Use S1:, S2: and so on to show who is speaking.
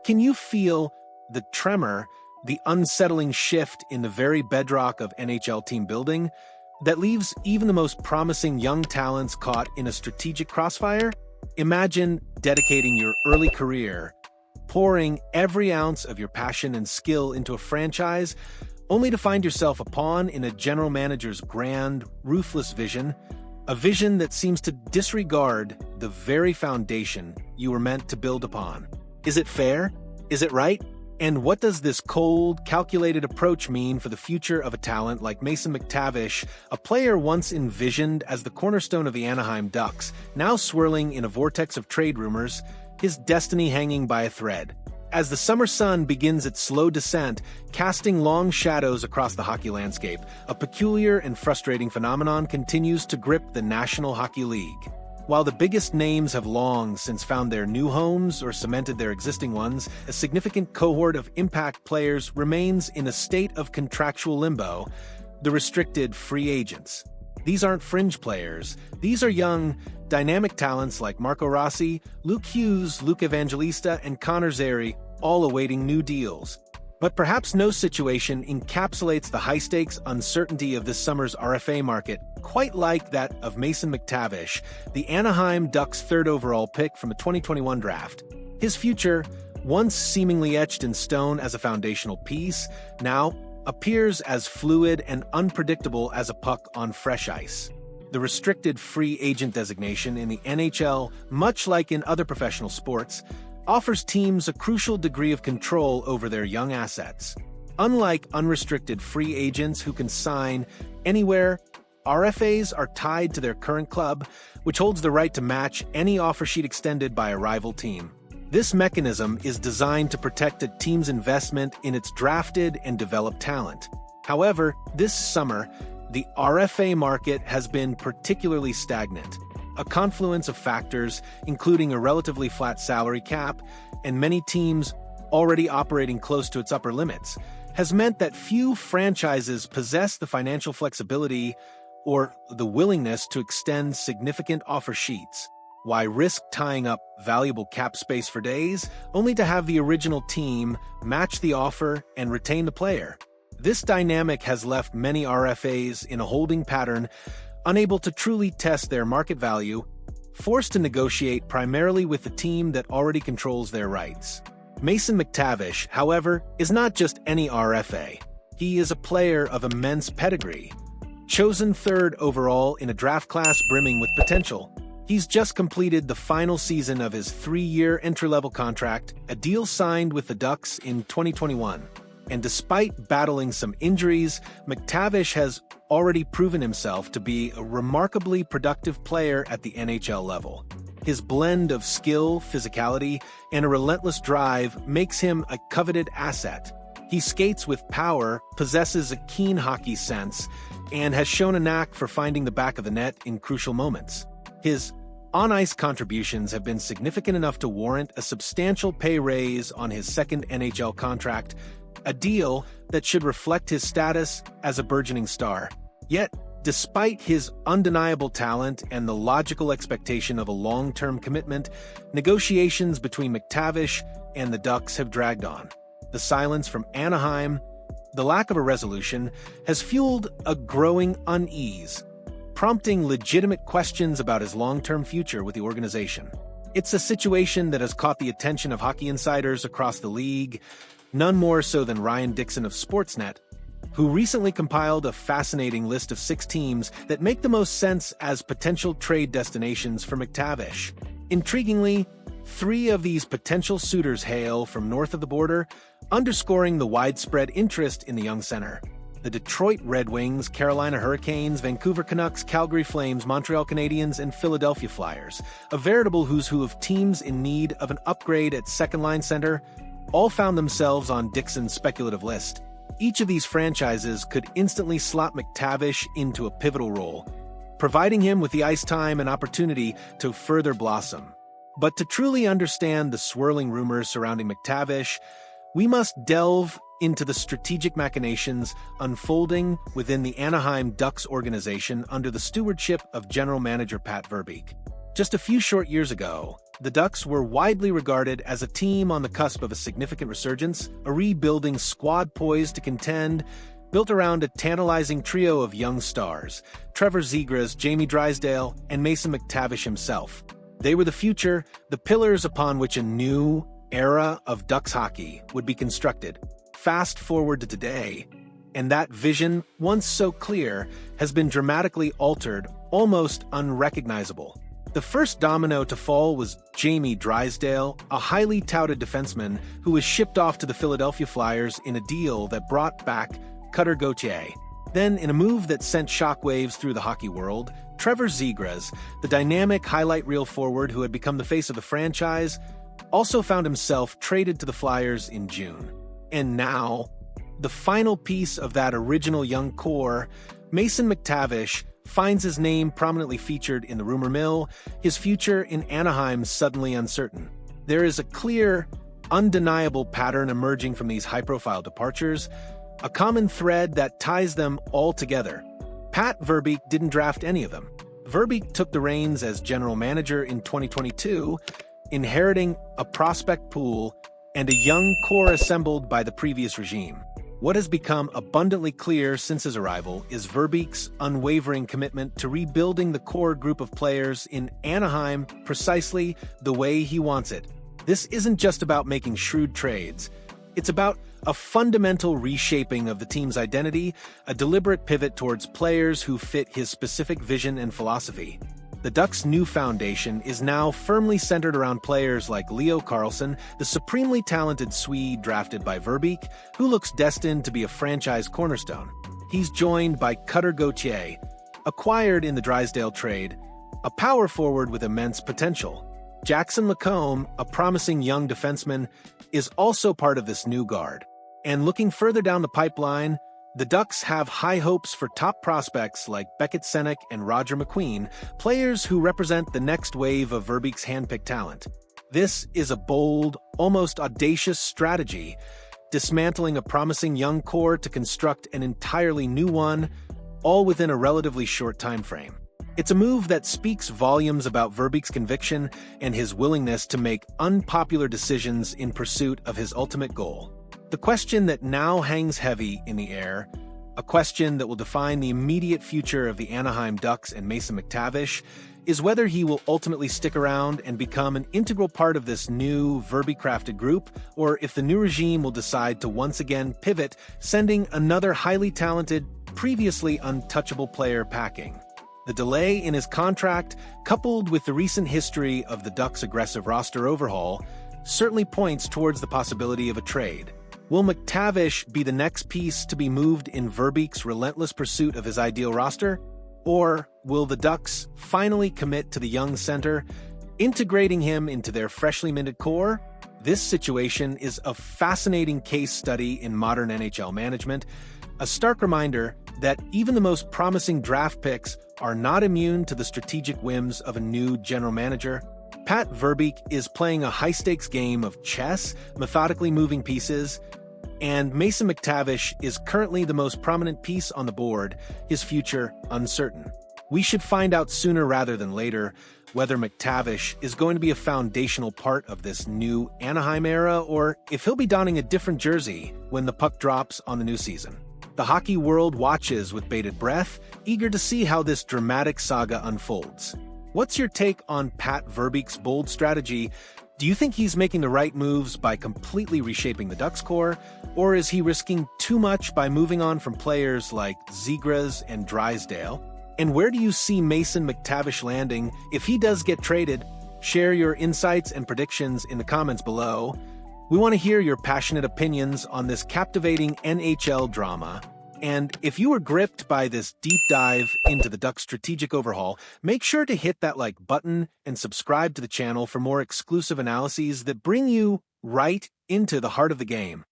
S1: Can you feel the tremor, the unsettling shift in the very bedrock of NHL team building that leaves even the most promising young talents caught in a strategic crossfire? Imagine dedicating your early career, pouring every ounce of your passion and skill into a franchise, only to find yourself a pawn in a general manager's grand, ruthless vision, a vision that seems to disregard the very foundation you were meant to build upon. Is it fair? Is it right? And what does this cold, calculated approach mean for the future of a talent like Mason McTavish, a player once envisioned as the cornerstone of the Anaheim Ducks, now swirling in a vortex of trade rumors, his destiny hanging by a thread? As the summer sun begins its slow descent, casting long shadows across the hockey landscape, a peculiar and frustrating phenomenon continues to grip the National Hockey League. While the biggest names have long since found their new homes or cemented their existing ones, a significant cohort of impact players remains in a state of contractual limbo: the restricted free agents. These aren't fringe players. These are young, dynamic talents like Marco Rossi, Luke Hughes, Luke Evangelista, and Connor Zary, all awaiting new deals. But perhaps no situation encapsulates the high-stakes uncertainty of this summer's RFA market quite like that of Mason McTavish, the Anaheim Ducks' third overall pick from the 2021 draft. His future, once seemingly etched in stone as a foundational piece, now appears as fluid and unpredictable as a puck on fresh ice. The restricted free agent designation in the NHL, much like in other professional sports, offers teams a crucial degree of control over their young assets. Unlike unrestricted free agents who can sign anywhere, RFAs are tied to their current club, which holds the right to match any offer sheet extended by a rival team. This mechanism is designed to protect a team's investment in its drafted and developed talent. However, this summer, the RFA market has been particularly stagnant. A confluence of factors, including a relatively flat salary cap and many teams already operating close to its upper limits, has meant that few franchises possess the financial flexibility or the willingness to extend significant offer sheets. Why risk tying up valuable cap space for days, only to have the original team match the offer and retain the player? This dynamic has left many RFAs in a holding pattern, unable to truly test their market value, forced to negotiate primarily with the team that already controls their rights. Mason McTavish, however, is not just any RFA. He is a player of immense pedigree. Chosen third overall in a draft class brimming with potential, he's just completed the final season of his 3-year entry-level contract, a deal signed with the Ducks in 2021. And despite battling some injuries, McTavish has already proven himself to be a remarkably productive player at the NHL level. His blend of skill, physicality, and a relentless drive makes him a coveted asset. He skates with power, possesses a keen hockey sense, and has shown a knack for finding the back of the net in crucial moments. His on-ice contributions have been significant enough to warrant a substantial pay raise on his second NHL contract, a deal that should reflect his status as a burgeoning star. Yet, despite his undeniable talent and the logical expectation of a long-term commitment, negotiations between McTavish and the Ducks have dragged on. The silence from Anaheim, the lack of a resolution, has fueled a growing unease, prompting legitimate questions about his long-term future with the organization. It's a situation that has caught the attention of hockey insiders across the league, none more so than Ryan Dixon of Sportsnet, who recently compiled a fascinating list of 6 teams that make the most sense as potential trade destinations for McTavish. Intriguingly, 3 of these potential suitors hail from north of the border, underscoring the widespread interest in the young center. The Detroit Red Wings, Carolina Hurricanes, Vancouver Canucks, Calgary Flames, Montreal Canadiens, and Philadelphia Flyers, a veritable who's who of teams in need of an upgrade at second-line center, all found themselves on Dixon's speculative list. Each of these franchises could instantly slot McTavish into a pivotal role, providing him with the ice time and opportunity to further blossom. But to truly understand the swirling rumors surrounding McTavish, we must delve into the strategic machinations unfolding within the Anaheim Ducks organization under the stewardship of General Manager Pat Verbeek. Just a few short years ago, the Ducks were widely regarded as a team on the cusp of a significant resurgence, a rebuilding squad poised to contend, built around a tantalizing trio of young stars: Trevor Zegras, Jamie Drysdale, and Mason McTavish himself. They were the future, the pillars upon which a new era of Ducks hockey would be constructed. Fast forward to today, and that vision, once so clear, has been dramatically altered, almost unrecognizable. The first domino to fall was Jamie Drysdale, a highly touted defenseman who was shipped off to the Philadelphia Flyers in a deal that brought back Cutter Gauthier. Then, in a move that sent shockwaves through the hockey world, Trevor Zegras, the dynamic highlight reel forward who had become the face of the franchise, also found himself traded to the Flyers in June. And now, the final piece of that original young core, Mason McTavish, finds his name prominently featured in the rumor mill, his future in Anaheim suddenly uncertain. There is a clear, undeniable pattern emerging from these high-profile departures, a common thread that ties them all together. Pat Verbeek didn't draft any of them. Verbeek took the reins as general manager in 2022, inheriting a prospect pool and a young core assembled by the previous regime. What has become abundantly clear since his arrival is Verbeek's unwavering commitment to rebuilding the core group of players in Anaheim precisely the way he wants it. This isn't just about making shrewd trades. It's about a fundamental reshaping of the team's identity, a deliberate pivot towards players who fit his specific vision and philosophy. The Ducks' new foundation is now firmly centered around players like Leo Carlsson, the supremely talented Swede drafted by Verbeek, who looks destined to be a franchise cornerstone. He's joined by Cutter Gauthier, acquired in the Drysdale trade, a power forward with immense potential. Jackson Lacombe, a promising young defenseman, is also part of this new guard. And looking further down the pipeline, the Ducks have high hopes for top prospects like Beckett Senek and Roger McQueen, players who represent the next wave of Verbeek's handpicked talent. This is a bold, almost audacious strategy, dismantling a promising young core to construct an entirely new one, all within a relatively short time frame. It's a move that speaks volumes about Verbeek's conviction and his willingness to make unpopular decisions in pursuit of his ultimate goal. The question that now hangs heavy in the air, a question that will define the immediate future of the Anaheim Ducks and Mason McTavish, is whether he will ultimately stick around and become an integral part of this new Verbeek-crafted group, or if the new regime will decide to once again pivot, sending another highly talented, previously untouchable player packing. The delay in his contract, coupled with the recent history of the Ducks' aggressive roster overhaul, certainly points towards the possibility of a trade. Will McTavish be the next piece to be moved in Verbeek's relentless pursuit of his ideal roster? Or will the Ducks finally commit to the young center, integrating him into their freshly minted core? This situation is a fascinating case study in modern NHL management, a stark reminder that even the most promising draft picks are not immune to the strategic whims of a new general manager. Pat Verbeek is playing a high-stakes game of chess, methodically moving pieces, and Mason McTavish is currently the most prominent piece on the board, his future uncertain. We should find out sooner rather than later whether McTavish is going to be a foundational part of this new Anaheim era, or if he'll be donning a different jersey when the puck drops on the new season. The hockey world watches with bated breath, eager to see how this dramatic saga unfolds. What's your take on Pat Verbeek's bold strategy? Do you think he's making the right moves by completely reshaping the Ducks core, or is he risking too much by moving on from players like Zegras and Drysdale? And where do you see Mason McTavish landing if he does get traded? Share your insights and predictions in the comments below. We want to hear your passionate opinions on this captivating NHL drama. And if you were gripped by this deep dive into the Ducks' strategic overhaul, make sure to hit that like button and subscribe to the channel for more exclusive analyses that bring you right into the heart of the game.